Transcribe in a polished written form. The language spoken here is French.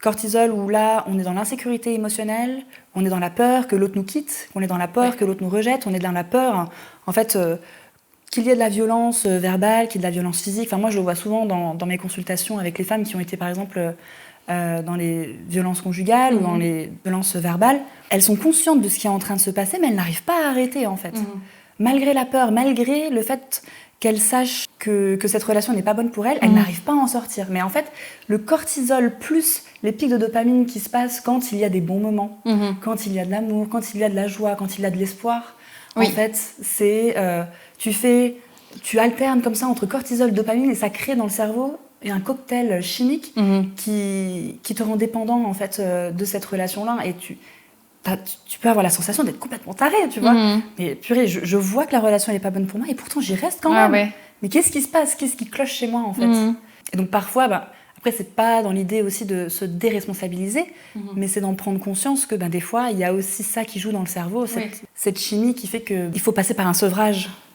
Cortisol où là, on est dans l'insécurité émotionnelle, on est dans la peur que l'autre nous quitte, on est dans la peur que l'autre nous rejette, on est dans la peur, en fait, qu'il y ait de la violence verbale, qu'il y ait de la violence physique. Enfin, moi, je le vois souvent dans mes consultations avec les femmes qui ont été, par exemple, dans les violences conjugales ou dans les violences verbales. Elles sont conscientes de ce qui est en train de se passer, mais elles n'arrivent pas à arrêter, en fait. Malgré la peur, malgré le fait qu'elles sachent que cette relation n'est pas bonne pour elles, elles n'arrivent pas à en sortir. Mais en fait, le cortisol plus les pics de dopamine qui se passent quand il y a des bons moments, quand il y a de l'amour, quand il y a de la joie, quand il y a de l'espoir, en fait, c'est... tu alternes comme ça entre cortisol et dopamine et ça crée dans le cerveau un cocktail chimique qui te rend dépendant, en fait, de cette relation-là. Et tu peux avoir la sensation d'être complètement taré, tu vois. Mais purée, je vois que la relation n'est pas bonne pour moi et pourtant j'y reste quand même. Ouais. Mais qu'est-ce qui se passe? Qu'est-ce qui cloche chez moi, en fait? Et donc parfois, après, c'est pas dans l'idée aussi de se déresponsabiliser, mais c'est d'en prendre conscience que des fois, il y a aussi ça qui joue dans le cerveau, cette chimie qui fait qu'il faut passer par un sevrage.